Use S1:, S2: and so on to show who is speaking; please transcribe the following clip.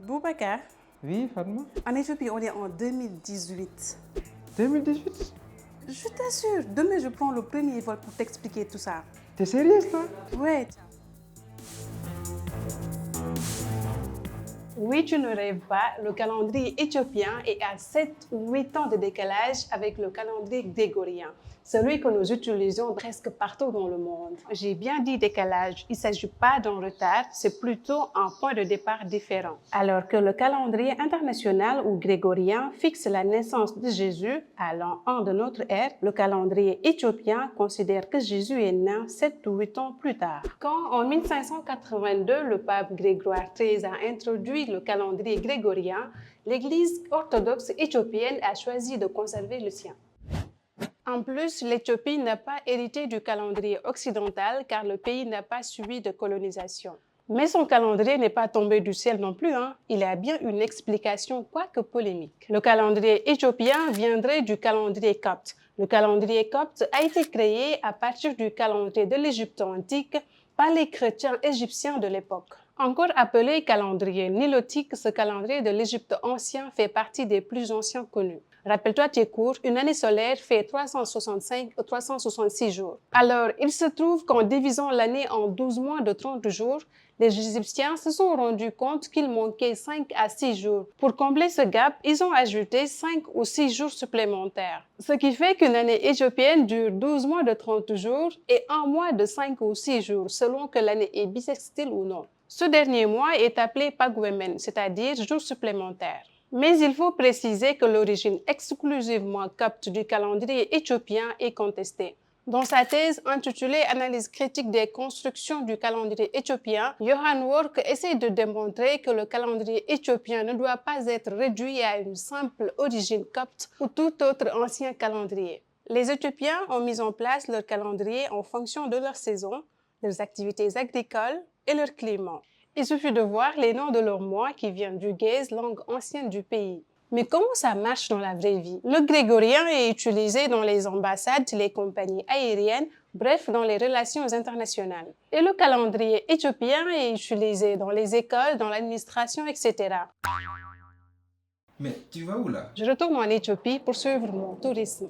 S1: Boubacar,
S2: Oui, Fatma.
S1: en Éthiopie, on est en 2018.
S2: 2018?
S1: Je t'assure, demain je prends le premier vol pour t'expliquer tout ça.
S2: T'es sérieuse là?
S1: Ouais. Oui, tu ne rêves pas, le calendrier éthiopien est à 7 ou 8 ans de décalage avec le calendrier grégorien, celui que nous utilisons presque partout dans le monde. J'ai bien dit décalage, il ne s'agit pas d'un retard, c'est plutôt un point de départ différent. Alors que le calendrier international ou grégorien fixe la naissance de Jésus à l'an 1 de notre ère, le calendrier éthiopien considère que Jésus est né 7 ou 8 ans plus tard. Quand en 1582, le pape Grégoire XIII a introduit le calendrier grégorien, l'Église orthodoxe éthiopienne a choisi de conserver le sien. En plus, l'Éthiopie n'a pas hérité du calendrier occidental car le pays n'a pas subi de colonisation. Mais son calendrier n'est pas tombé du ciel non plus, hein. Il a bien une explication, quoique polémique. Le calendrier éthiopien viendrait du calendrier copte. Le calendrier copte a été créé à partir du calendrier de l'Égypte antique par les chrétiens égyptiens de l'époque. Encore appelé calendrier nilotique, ce calendrier de l'Égypte ancien fait partie des plus anciens connus. Rappelle-toi tes cours, une année solaire fait 365 ou 366 jours. Alors, il se trouve qu'en divisant l'année en 12 mois de 30 jours, les Égyptiens se sont rendus compte qu'il manquait 5 à 6 jours. Pour combler ce gap, ils ont ajouté 5 ou 6 jours supplémentaires. Ce qui fait qu'une année éthiopienne dure 12 mois de 30 jours et un mois de 5 ou 6 jours, selon que l'année est bissextile ou non. Ce dernier mois est appelé Pagwemen, c'est-à-dire jour supplémentaire. Mais il faut préciser que l'origine exclusivement copte du calendrier éthiopien est contestée. Dans sa thèse intitulée « Analyse critique des constructions du calendrier éthiopien », Johan Work essaie de démontrer que le calendrier éthiopien ne doit pas être réduit à une simple origine copte ou tout autre ancien calendrier. Les Éthiopiens ont mis en place leur calendrier en fonction de leur saison, leurs activités agricoles et leur climat. Il suffit de voir les noms de leurs mois qui viennent du Ge'ez, langue ancienne du pays. Mais comment ça marche dans la vraie vie? Le grégorien est utilisé dans les ambassades, les compagnies aériennes, bref, dans les relations internationales. Et le calendrier éthiopien est utilisé dans les écoles, dans l'administration, etc.
S3: Mais tu vas où là?
S1: Je retourne en Éthiopie pour suivre mon tourisme.